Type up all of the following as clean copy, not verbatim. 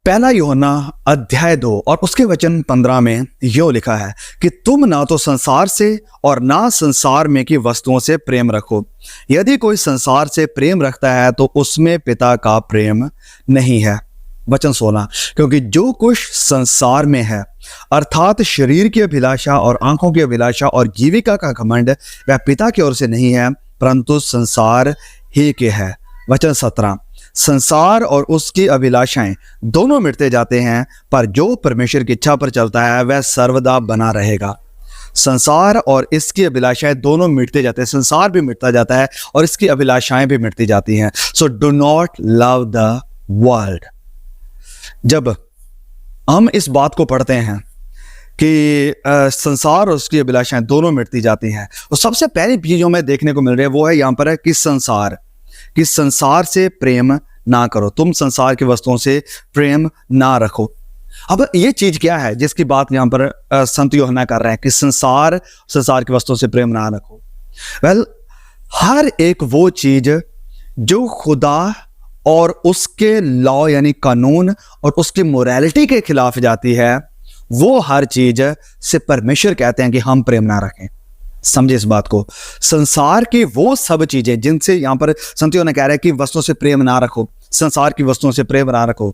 पहला यूहन्ना अध्याय 2 और उसके वचन 15 में यो लिखा है कि तुम ना तो संसार से और ना संसार में की वस्तुओं से प्रेम रखो। यदि कोई संसार से प्रेम रखता है तो उसमें पिता का प्रेम नहीं है। वचन 16, क्योंकि जो कुछ संसार में है अर्थात शरीर की अभिलाषा और आंखों की अभिलाषा और जीविका का घमंड वह पिता की ओर से नहीं है परंतु संसार ही के है। वचन 17, संसार और उसकी अभिलाषाएं दोनों मिटते जाते हैं पर जो परमेश्वर की इच्छा पर चलता है वह सर्वदा बना रहेगा। संसार और इसकी अभिलाषाएं दोनों मिटते जाते हैं, संसार भी मिटता जाता है और इसकी अभिलाषाएं भी मिटती जाती हैं। So do not love the world. जब हम इस बात को पढ़ते हैं कि संसार और उसकी अभिलाषाएं दोनों मिटती जाती हैं, तो सबसे पहली चीज जो हमें देखने को मिल रही है वो है यहाँ पर है कि संसार से प्रेम ना करो, तुम संसार की वस्तुओं से प्रेम ना रखो। अब ये चीज क्या है जिसकी बात यहाँ पर संत यूहन्ना कर रहे हैं कि संसार की वस्तुओं से प्रेम ना रखो। वेल, हर एक वो चीज जो खुदा और उसके लॉ यानी कानून और उसकी मोरालिटी के खिलाफ जाती है, वो हर चीज से परमेश्वर कहते हैं कि हम प्रेम ना रखें। समझे इस बात को। संसार की वो सब चीजें जिनसे यहां पर संत यूहन्ना कह रहे हैं कि वस्तुओं से प्रेम ना रखो, संसार की वस्तुओं से प्रेम ना रखो।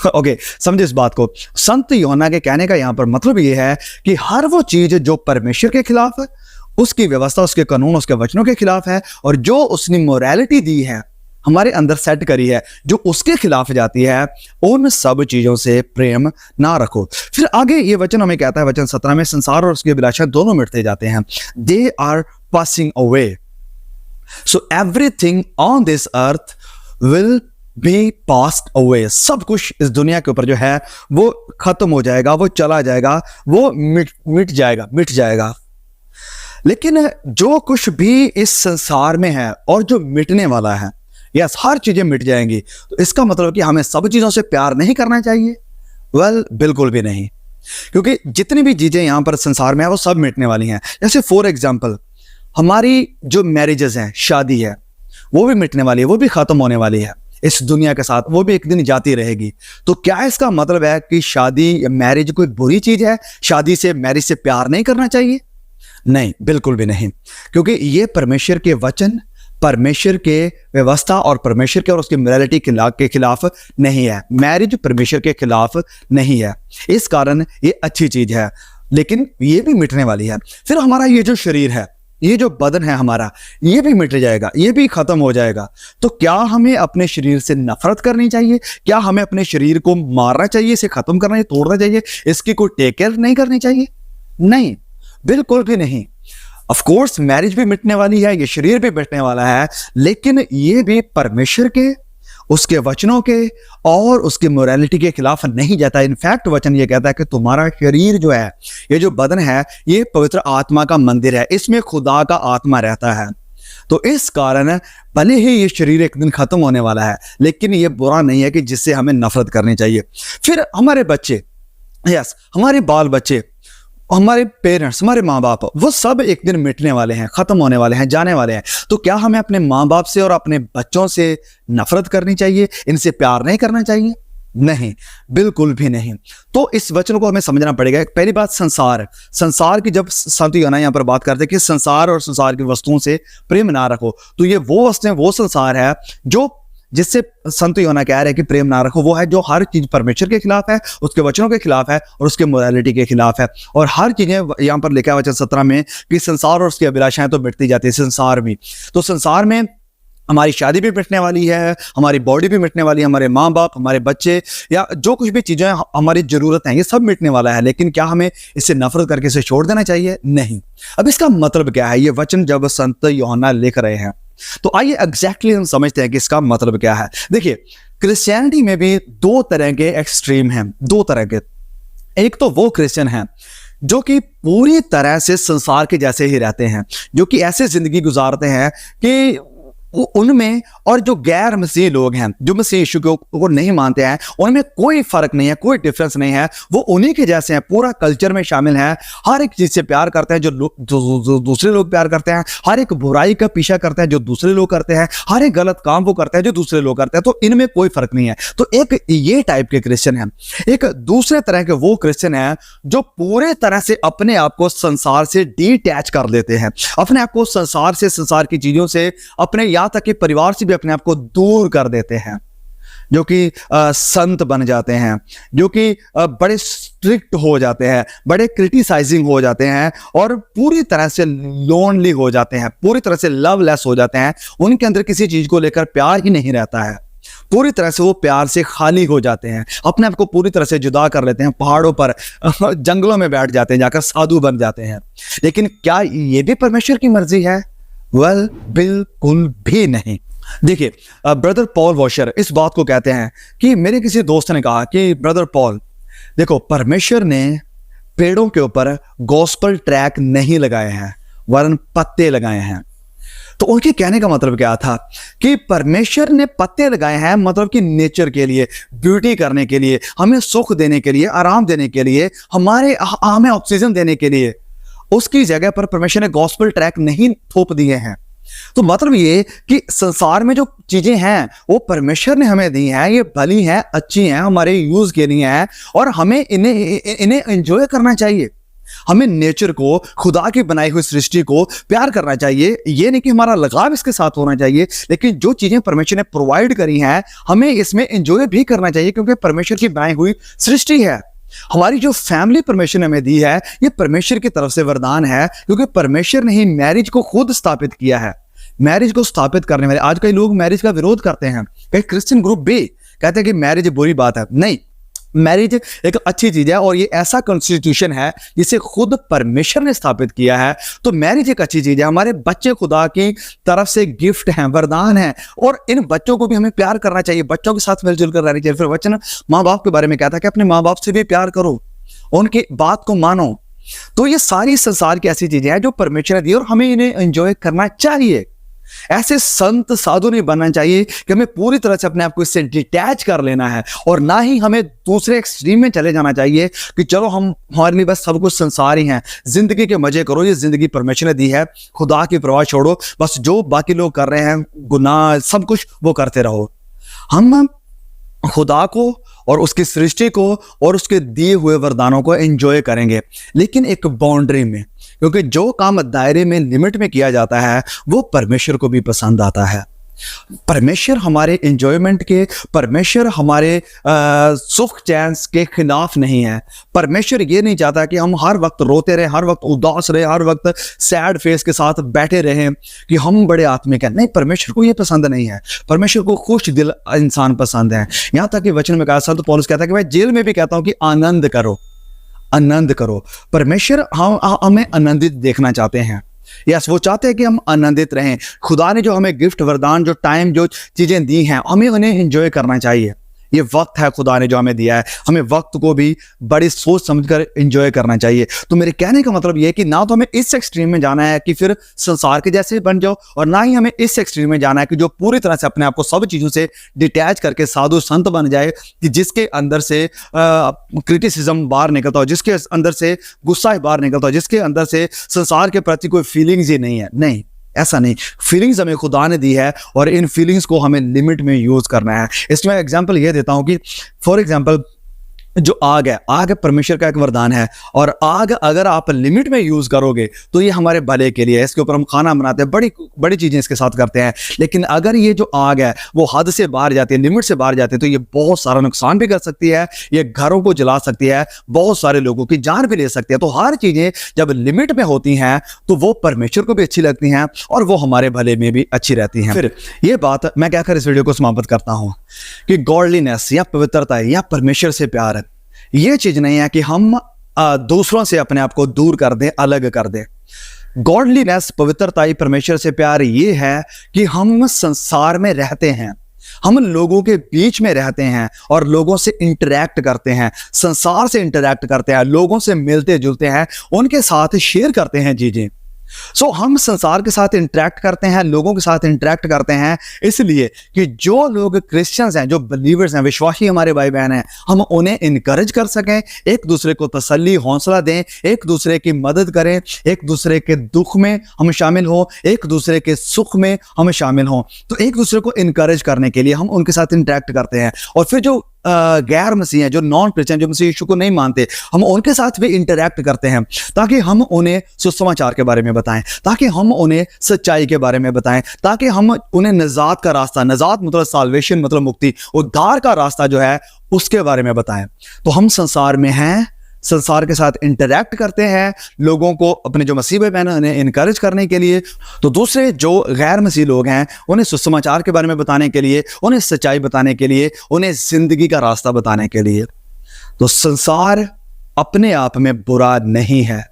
ओके, समझे इस बात को। संत यूहन्ना के कहने का यहां पर मतलब ये है कि हर वो चीज जो परमेश्वर के खिलाफ है, उसकी व्यवस्था, उसके कानून, उसके वचनों के खिलाफ है और जो उसने मोरालिटी दी है, हमारे अंदर सेट करी है, जो उसके खिलाफ जाती है, उन सब चीजों से प्रेम ना रखो। फिर आगे ये वचन हमें कहता है वचन 17 में, संसार और उसकी अभिलाषा दोनों मिटते जाते हैं। They are passing away, so everything on this earth will be passed away. सब कुछ इस दुनिया के ऊपर जो है वो खत्म हो जाएगा, वो चला जाएगा, वो मिट जाएगा। लेकिन जो कुछ भी इस संसार में है और जो मिटने वाला है, यस, हर चीजें मिट जाएंगी। तो इसका मतलब कि हमें सब चीजों से प्यार नहीं करना चाहिए? वेल, बिल्कुल भी नहीं, क्योंकि जितनी भी चीजें यहां पर संसार में है वो सब मिटने वाली हैं। जैसे फॉर एग्जांपल हमारी जो मैरिजेस हैं, शादी है, वो भी मिटने वाली है, वो भी खत्म होने वाली है इस दुनिया के साथ, वो भी एक दिन जाती रहेगी। तो क्या इसका मतलब है कि शादी या मैरिज कोई बुरी चीज है? शादी से, मैरिज से प्यार नहीं करना चाहिए? नहीं, बिल्कुल भी नहीं, क्योंकि ये परमेश्वर के वचन, परमेश्वर के व्यवस्था और परमेश्वर के और उसकी मोरालिटी के खिलाफ नहीं है। मैरिज परमेश्वर के खिलाफ नहीं है, इस कारण ये अच्छी चीज है, लेकिन ये भी मिटने वाली है। फिर हमारा ये जो शरीर है, ये जो बदन है हमारा, ये भी मिट जाएगा, ये भी खत्म हो जाएगा। तो क्या हमें अपने शरीर से नफरत करनी चाहिए? क्या हमें अपने शरीर को मारना चाहिए, इसे खत्म करना चाहिए, तोड़ना चाहिए, इसकी कोई टेक केयर नहीं करनी चाहिए? नहीं, बिल्कुल भी नहीं। ऑफ कोर्स मैरिज भी मिटने वाली है, ये शरीर भी मिटने वाला है, लेकिन ये भी परमेश्वर के, उसके वचनों के और उसकी मोरालिटी के खिलाफ नहीं जाता। इनफैक्ट वचन ये कहता है कि तुम्हारा शरीर जो है, ये जो बदन है, ये पवित्र आत्मा का मंदिर है, इसमें खुदा का आत्मा रहता है। तो इस कारण भले ही ये शरीर एक दिन खत्म होने वाला है, लेकिन ये बुरा नहीं है कि जिससे हमें नफरत करनी चाहिए। फिर हमारे बच्चे, यस, हमारे बाल बच्चे, हमारे पेरेंट्स, हमारे माँ बाप, वो सब एक दिन मिटने वाले हैं, खत्म होने वाले हैं, जाने वाले हैं। तो क्या हमें अपने माँ बाप से और अपने बच्चों से नफरत करनी चाहिए, इनसे प्यार नहीं करना चाहिए? नहीं, बिल्कुल भी नहीं। तो इस वचन को हमें समझना पड़ेगा। पहली बात, संसार की जब संत यूहन्ना यहाँ पर बात करते हैं कि संसार और संसार की वस्तुओं से प्रेम ना रखो, तो ये वो वस्तुएं, वो संसार है जो जिससे संत यूहन्ना कह रहे हैं कि प्रेम ना रखो, वो है जो हर चीज परमेश्वर के खिलाफ है, उसके वचनों के खिलाफ है और उसके मोरालिटी के खिलाफ है। और हर चीजें यहाँ पर लिखा है वचन 17 में कि संसार और उसकी अभिलाषाएं तो मिटती जाती है। संसार भी, तो संसार में हमारी शादी भी मिटने वाली है, हमारी बॉडी भी मिटने वाली है, हमारे माँ बाप, हमारे बच्चे, या जो कुछ भी चीजें हमारी जरूरत है, ये सब मिटने वाला है। लेकिन क्या हमें इससे नफरत करके इसे छोड़ देना चाहिए? नहीं। अब इसका मतलब क्या है? ये वचन जब संत यूहन्ना लिख रहे हैं, तो आइए एग्जैक्टली हम समझते हैं कि इसका मतलब क्या है। देखिए, क्रिश्चियनिटी में भी दो तरह के एक्सट्रीम हैं, दो तरह के। एक तो वो क्रिश्चियन हैं जो कि पूरी तरह से संसार के जैसे ही रहते हैं, जो कि ऐसे जिंदगी गुजारते हैं कि उनमें और जो गैर मसीही लोग हैं, जो मसीह यीशु को नहीं मानते हैं, उनमें कोई फर्क नहीं है, कोई डिफरेंस नहीं है। वो उन्हीं के जैसे हैं, पूरा कल्चर में शामिल है, हर एक चीज से प्यार करते हैं जो दूसरे लोग प्यार करते हैं, हर एक बुराई का पीछा करते हैं जो दूसरे लोग करते हैं, हर एक गलत काम वो करते हैं जो दूसरे लोग करते हैं। तो इनमें कोई फर्क नहीं है। तो एक ये टाइप के क्रिश्चियन है, एक दूसरे तरह के वो क्रिश्चियन है जो पूरे तरह से अपने आप को संसार से डिटैच कर लेते हैं, अपने आप को संसार से, संसार की चीजों से, अपने यहाँ तक कि परिवार से भी अपने आप को दूर कर देते हैं, जो कि संत बन जाते हैं, जो कि बड़े स्ट्रिक्ट हो जाते हैं, बड़े क्रिटिसाइजिंग हो जाते हैं और पूरी तरह से लोनली हो जाते हैं, पूरी तरह से लवलेस हो जाते हैं। उनके अंदर किसी चीज को लेकर प्यार ही नहीं रहता है, पूरी तरह से वो प्यार से खाली हो जाते हैं, अपने आप को पूरी तरह से जुदा कर लेते हैं, पहाड़ों पर जंगलों में बैठ जाते हैं, जाकर साधु बन जाते हैं। लेकिन क्या ये भी परमेश्वर की मर्जी है? वेल, बिल्कुल भी नहीं। देखिए, ब्रदर पॉल वॉशर इस बात को कहते हैं कि मेरे किसी दोस्त ने कहा कि ब्रदर पॉल, देखो, परमेश्वर ने पेड़ों के ऊपर गॉस्पेल ट्रैक नहीं लगाए हैं, वरन पत्ते लगाए हैं। तो उनके कहने का मतलब क्या था कि परमेश्वर ने पत्ते लगाए हैं, मतलब कि नेचर के लिए, ब्यूटी करने के लिए, हमें सुख देने के लिए, आराम देने के लिए, हमें ऑक्सीजन देने के लिए। उसकी जगह पर परमेश्वर ने गॉस्पेल ट्रैक नहीं थोप दिए हैं। तो मतलब ये कि संसार में जो चीजें हैं वो परमेश्वर ने हमें दी हैं, ये भली हैं, अच्छी हैं, हमारे यूज के लिए हैं और हमें इन्हें एंजॉय करना चाहिए। हमें नेचर को, खुदा की बनाई हुई सृष्टि को प्यार करना चाहिए। ये नहीं कि हमारा लगाव इसके साथ होना चाहिए, लेकिन जो चीजें परमेश्वर ने प्रोवाइड करी हैं हमें इसमें एंजॉय भी करना चाहिए, क्योंकि परमेश्वर की बनाई हुई सृष्टि है। हमारी जो फैमिली परमेश्वर ने हमें दी है, ये परमेश्वर की तरफ से वरदान है, क्योंकि परमेश्वर ने ही मैरिज को खुद स्थापित किया है। मैरिज को स्थापित करने वाले, आज कई लोग मैरिज का विरोध करते हैं, कई क्रिश्चियन ग्रुप भी कहते हैं कि मैरिज बुरी बात है। नहीं, मैरिज एक अच्छी चीज है और ये ऐसा कॉन्स्टिट्यूशन है जिसे खुद परमेश्वर ने स्थापित किया है। तो मैरिज एक अच्छी चीज है, हमारे बच्चे खुदा की तरफ से गिफ्ट हैं, वरदान है, और इन बच्चों को भी हमें प्यार करना चाहिए, बच्चों के साथ मिलजुल कर रहना चाहिए। फिर वचन माँ बाप के बारे में कहता है कि अपने माँ बाप से भी प्यार करो, उनकी बात को मानो। तो ये सारी संसार की ऐसी चीजें हैं जो परमेश्वर ने दी और हमें इन्हें एंजॉय करना चाहिए। ऐसे संत साधु नहीं बनना चाहिए कि हमें पूरी तरह से अपने आप को इससे डिटैच कर लेना है, और ना ही हमें दूसरे एक्सट्रीम में चले जाना चाहिए कि चलो हमारे लिए बस सब कुछ संसार ही है, जिंदगी के मजे करो, ये जिंदगी परमेश्वर ने दी है, खुदा की परवाह छोड़ो, बस जो बाकी लोग कर रहे हैं गुनाह सब कुछ वो करते रहो। हम खुदा को और उसकी सृष्टि को और उसके दिए हुए वरदानों को एंजॉय करेंगे, लेकिन एक बाउंड्री में, क्योंकि जो काम दायरे में, लिमिट में किया जाता है वो परमेश्वर को भी पसंद आता है। परमेश्वर हमारे एंजॉयमेंट के, परमेश्वर हमारे सुख चैन के खिलाफ नहीं है। परमेश्वर ये नहीं चाहता कि हम हर वक्त रोते रहे, हर वक्त उदास रहे, हर वक्त सैड फेस के साथ बैठे रहें कि हम बड़े आत्मिक हैं। नहीं, परमेश्वर को ये पसंद नहीं है। परमेश्वर को खुश दिल इंसान पसंद है। यहाँ तक कि वचन में कहा, संत पौलुस कहता है कि मैं जेल में भी कहता हूँ कि आनंद करो, आनंद करो। परमेश्वर हमें आनंदित देखना चाहते हैं। यस, वो चाहते हैं कि हम आनंदित रहें। खुदा ने जो हमें गिफ्ट, वरदान, जो टाइम, जो चीजें दी हैं, हमें उन्हें एंजॉय करना चाहिए। ये वक्त है खुदा ने जो हमें दिया है, हमें वक्त को भी बड़ी सोच समझकर एंजॉय करना चाहिए। तो मेरे कहने का मतलब ये है कि ना तो हमें इस एक्सट्रीम में जाना है कि फिर संसार के जैसे बन जाओ, और ना ही हमें इस एक्सट्रीम में जाना है कि जो पूरी तरह से अपने आप को सब चीज़ों से डिटैच करके साधु संत बन जाए, कि जिसके अंदर से क्रिटिसिज्म बाहर निकलता हो, जिसके अंदर से गुस्सा बाहर निकलता हो, जिसके अंदर से संसार के प्रति कोई फीलिंग्स ही नहीं है। नहीं, ऐसा नहीं। फीलिंग्स हमें खुदा ने दी है और इन फीलिंग्स को हमें लिमिट में यूज करना है। इसमें एग्जांपल ये देता हूं कि फॉर एग्जांपल जो आग है, आग परमेश्वर का एक वरदान है, और आग अगर आप लिमिट में यूज करोगे तो ये हमारे भले के लिए है। इसके ऊपर हम खाना बनाते हैं, बड़ी बड़ी चीजें इसके साथ करते हैं। लेकिन अगर ये जो आग है वो हद से बाहर जाती है, लिमिट से बाहर जाती है, तो ये बहुत सारा नुकसान भी कर सकती है, ये घरों को जला सकती है, बहुत सारे लोगों की जान भी ले सकती है। तो हर चीजें जब लिमिट में होती हैं तो वो परमेश्वर को भी अच्छी लगती हैं और वो हमारे भले में भी अच्छी रहती हैं। फिर ये बात मैं कहकर इस वीडियो को समाप्त करता हूं कि गॉडलीनेस या पवित्रता या परमेश्वर से प्यार, ये चीज नहीं है कि हम दूसरों से अपने आप को दूर कर दें, अलग कर दें। गॉडलीनेस, पवित्रता, परमेश्वर से प्यार ये है कि हम संसार में रहते हैं, हम लोगों के बीच में रहते हैं और लोगों से इंटरैक्ट करते हैं, संसार से इंटरैक्ट करते हैं, लोगों से मिलते जुलते हैं, उनके साथ शेयर करते हैं चीजें। सो हम संसार के साथ इंटरेक्ट करते हैं, लोगों के साथ इंटरेक्ट करते हैं इसलिए कि जो लोग क्रिश्चियंस हैं, जो बिलीवर्स हैं, विश्वासी हमारे भाई बहन हैं, हम उन्हें इनकरेज कर सकें, एक दूसरे को तसल्ली हौसला दें, एक दूसरे की मदद करें, एक दूसरे के दुख में हम शामिल हों, एक दूसरे के सुख में हम शामिल हों। तो एक दूसरे को इनकरेज करने के लिए हम उनके साथ इंटरेक्ट करते हैं। और फिर जो गैर मसीह हैं, जो नॉन क्रिश्चियन, जो मसीह यीशु को नहीं मानते, हम उनके साथ भी इंटरेक्ट करते हैं ताकि हम उन्हें सुसमाचार के बारे में बताएं, ताकि हम उन्हें सच्चाई के बारे में बताएं, ताकि हम उन्हें निजात का रास्ता, निजात मतलब साल्वेशन मतलब मुक्ति, उद्धार का रास्ता जो है उसके बारे में बताएं। तो हम संसार में हैं, संसार के साथ इंटरेक्ट करते हैं, लोगों को, अपने जो मसीह भाई बहन हैं उन्हें इनकरेज करने के लिए। तो दूसरे जो गैर मसीह लोग हैं उन्हें सुसमाचार के बारे में बताने के लिए, उन्हें सच्चाई बताने के लिए, उन्हें जिंदगी का रास्ता बताने के लिए। तो संसार अपने आप में बुरा नहीं है,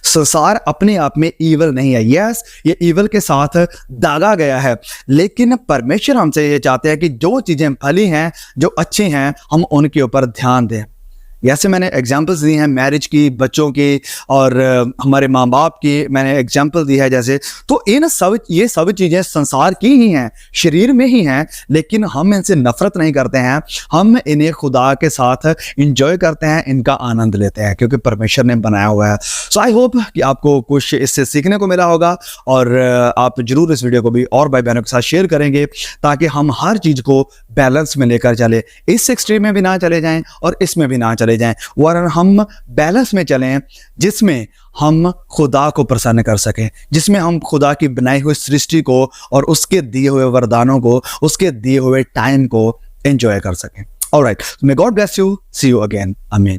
संसार अपने आप में ईवल नहीं है। यस, ये ईवल के साथ दागा गया है, लेकिन परमेश्वर हमसे ये चाहते हैं कि जो चीजें भली हैं, जो अच्छी हैं, हम उनके ऊपर ध्यान दें। जैसे मैंने एग्जांपल्स दी हैं मैरिज की, बच्चों की, और हमारे माँ बाप की मैंने एग्जांपल दी है जैसे। तो ये सब चीज़ें संसार की ही हैं, शरीर में ही हैं, लेकिन हम इनसे नफरत नहीं करते हैं, हम इन्हें खुदा के साथ इंजॉय करते हैं, इनका आनंद लेते हैं क्योंकि परमेश्वर ने बनाया हुआ है। सो आई होप कि आपको कुछ इससे सीखने को मिला होगा, और आप जरूर इस वीडियो को भी और भाई बहनों के साथ शेयर करेंगे ताकि हम हर चीज़ को बैलेंस में लेकर चले, इस एक्सट्रीम में भी ना चले जाएं और इसमें भी ना चले जाएं, वरन हम बैलेंस में चलें जिसमें हम खुदा को प्रसन्न कर सकें, जिसमें हम खुदा की बनाई हुई सृष्टि को और उसके दिए हुए वरदानों को, उसके दिए हुए टाइम को एंजॉय कर सकें। Alright, may God bless you, see you again, आमीन।